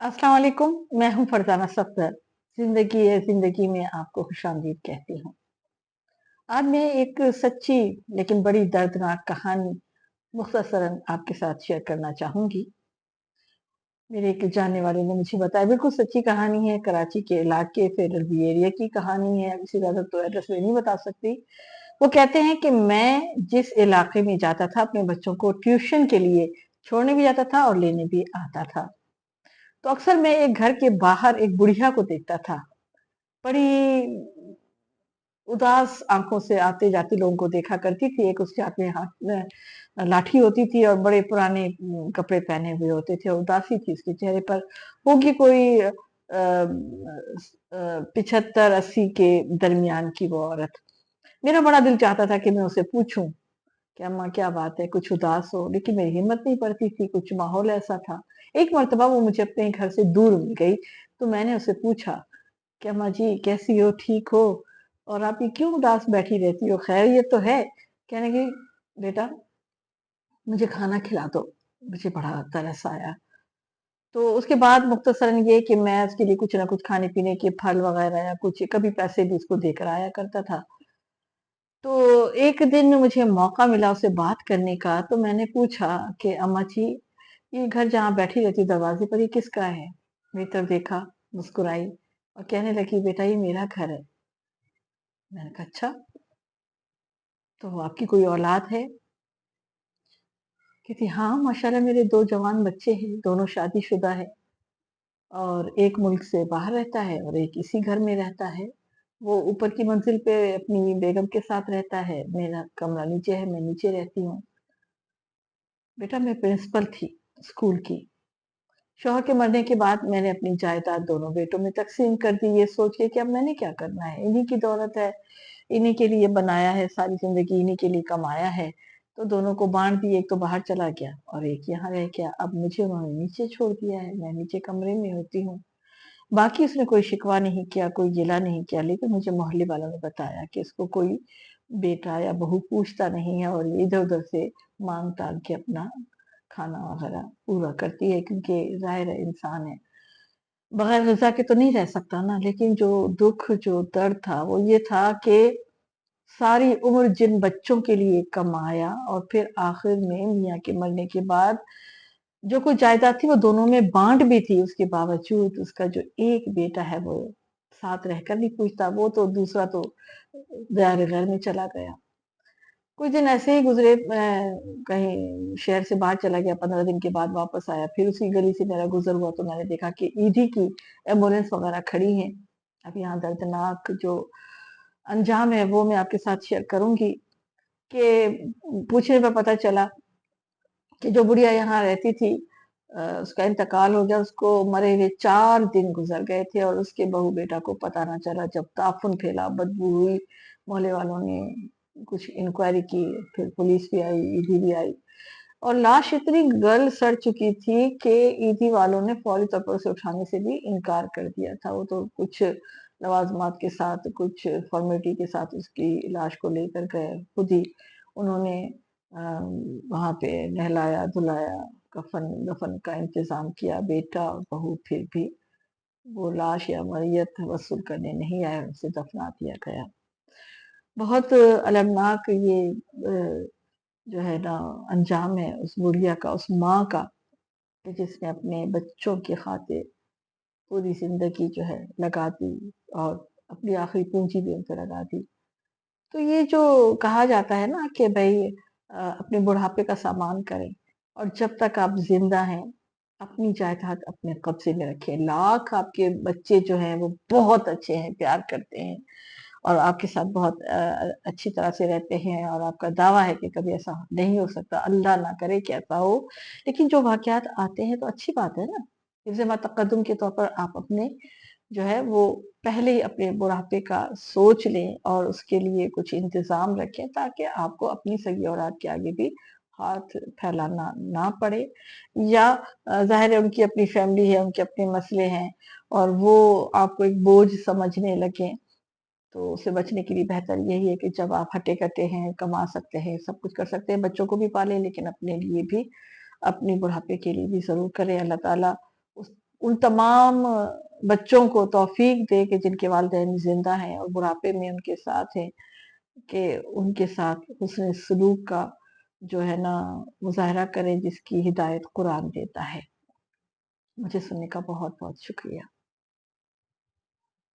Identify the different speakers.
Speaker 1: अस्सलाम वालेकुम। मैं हूं फरजाना सफदर। जिंदगी है जिंदगी में आपको खुशामदीद कहती हूँ। आज मैं एक सच्ची लेकिन बड़ी दर्दनाक कहानी मुख्तसरन आपके साथ शेयर करना चाहूंगी। मेरे एक जानने वाले ने मुझे बताया, बिल्कुल सच्ची कहानी है। कराची के इलाके फेडरल बी एरिया की कहानी है। इससे ज्यादा तो एड्रेस में नहीं बता सकती। वो कहते हैं कि मैं जिस इलाके में जाता था अपने बच्चों को ट्यूशन के लिए छोड़ने भी जाता था और लेने भी आता था, तो अक्सर मैं एक घर के बाहर एक बुढ़िया को देखता था। बड़ी उदास आंखों से आते जाते लोगों को देखा करती थी। एक उसके हाथ में लाठी होती थी और बड़े पुराने कपड़े पहने हुए होते थे। उदासी थी उसके चेहरे पर। होगी कोई 75-80 के दरमियान की वो औरत। मेरा बड़ा दिल चाहता था कि मैं उसे पूछूं कि अम्मा क्या बात है, कुछ उदास हो, लेकिन मेरी हिम्मत नहीं पड़ती थी। कुछ माहौल ऐसा था। एक मर्तबा वो मुझे अपने घर से दूर मिल गई, तो मैंने उसे पूछा कि अम्मा जी कैसी हो, ठीक हो, और आप ये क्यों उदास बैठी रहती हो, खैरियत तो है? कहने लगी, बेटा मुझे खाना खिला दो, मुझे बड़ा तरस आया। तो उसके बाद मुख्तसरन ये कि मैं उसके लिए कुछ ना कुछ खाने पीने के फल वगैरह या कुछ कभी पैसे भी उसको देकर आया करता था। तो एक दिन मुझे मौका मिला उससे बात करने का, तो मैंने पूछा कि अम्मा जी, ये घर जहाँ बैठी रहती दरवाजे पर, ये किसका है? मेरी तरफ देखा, मुस्कुराई और कहने लगी, बेटा ये मेरा घर है। मैंने कहा अच्छा, तो आपकी कोई औलाद है? कहती हाँ माशाल्लाह मेरे दो जवान बच्चे हैं, दोनों शादीशुदा है, और एक मुल्क से बाहर रहता है और एक इसी घर में रहता है। वो ऊपर की मंजिल पे अपनी बेगम के साथ रहता है, मेरा कमरा नीचे है, मैं नीचे रहती हूँ। बेटा मैं प्रिंसिपल थी स्कूल की। शौहर के मरने के बाद मैंने अपनी जायदाद दोनों बेटों में तकसीम कर दी, ये सोच के कि अब मैंने क्या करना है, इन्हीं की दौलत है, इन्हीं के लिए बनाया है, सारी जिंदगी इन्हीं के लिए कमाया है। तो दोनों को बांट दी, एक तो बाहर चला गया और एक यहाँ रह गया। अब मुझे उन्होंने नीचे छोड़ दिया है, मैं नीचे कमरे में होती हूँ। बाकी उसने कोई शिकवा नहीं किया, कोई गिला नहीं किया, लेकिन मुझे मोहल्ले वालों ने बताया कि इसको कोई बेटा या बहू पूछता नहीं है और ये इधर उधर से मांग टांग के अपना खाना वगैरह पूरा करती है, क्योंकि जाहिर है इंसान है, बगैर ग़िज़ा के तो नहीं रह सकता ना। लेकिन जो दुःख, जो दर्द था वो ये था कि सारी उम्र जिन बच्चों के लिए कमाया और फिर आखिर में मियाँ के मरने के बाद जो कुछ जायदाद थी वो दोनों में बाँट भी थी, उसके बावजूद उसका जो एक बेटा है वो साथ रहकर नहीं पूछता, वो तो दूसरा तो दायरे गैर में चला गया। कुछ दिन ऐसे ही गुज़रे, मैं कहीं शहर से बाहर चला गया, 15 दिन के बाद वापस आया, फिर उसी गली से मेरा गुज़र हुआ तो मैंने देखा कि ईडी की एम्बुलेंस वग़ैरह खड़ी हैं। अब यहाँ दर्दनाक जो अंजाम है वो मैं आपके साथ शेयर करूँगी कि पूछने पर पता चला कि जो बुढ़िया यहाँ रहती थी, उसका इंतकाल हो गया। उसको मरे हुए 4 दिन गुज़र गए थे और उसके बहू-बेटा को पता ना चला। जब ताफ़ुन फैला, बदबू हुई, मोहल्ले वालों ने कुछ इंक्वायरी की, फिर पुलिस भी आई, ईडी भी आई, और लाश इतनी गल सड़ चुकी थी कि ईदी वालों ने फौरी तौर पर उसे उठाने से भी इनकार कर दिया था। वो तो कुछ लवाज़मात के साथ, कुछ फ़ॉर्मेलिटी के साथ उसकी लाश को लेकर गए। खुद ही उन्होंने वहाँ पे नहलाया-धुलाया, कफ़न-दफ़न का इंतज़ाम किया। बेटा और बहू फिर भी वो लाश या मय्यत वसूल करने नहीं आए, उसे दफ़ना दिया गया। बहुत अलमनाक ये जो है ना अंजाम है उस बुढ़िया का, उस माँ का, कि जिसने अपने बच्चों की खातिर पूरी ज़िंदगी जो है लगा दी और अपनी आखिरी पूँजी भी उन पे लगा दी। तो ये जो कहा जाता है ना कि भई अपने बुढ़ापे का सामान करें और जब तक आप ज़िंदा हैं, अपनी जायदाद अपने कब्ज़े में रखें। लाख आपके बच्चे जो हैं वो बहुत अच्छे हैं, प्यार करते हैं और आपके साथ बहुत अच्छी तरह से रहते हैं, और आपका दावा है कि कभी ऐसा नहीं हो सकता, अल्लाह ना करे कि ऐसा हो। लेकिन जो वाक़यात आते हैं तो अच्छी बात है ना, हिफ़्ज़ मा तक़द्दुम के तौर पर आप अपने जो है वो पहले ही अपने बुढ़ापे का सोच लें और उसके लिए कुछ इंतज़ाम रखें, ताकि आपको अपनी सगी औलाद के आगे भी हाथ फैलाना ना पड़े, या ज़ाहिर है उनकी अपनी फ़ैमिली है, उनके अपने मसले हैं और वो आपको एक बोझ समझने लगें। तो उससे बचने के लिए बेहतर यही है कि जब आप हट्टे-कट्टे हैं, कमा सकते हैं, सब कुछ कर सकते हैं, बच्चों को भी पालें, लेकिन अपने लिए भी, अपने बुढ़ापे के लिए भी ज़रूर करें। अल्लाह ताला उस उन तमाम बच्चों को तौफीक दे कि जिनके वालिदैन जिंदा हैं और बुढ़ापे में उनके साथ हैं, कि उनके साथ हुस्न सलूक का जो है ना मुजाहरा करें, जिसकी हिदायत कुरान देता है। मुझे सुनने का बहुत बहुत शुक्रिया।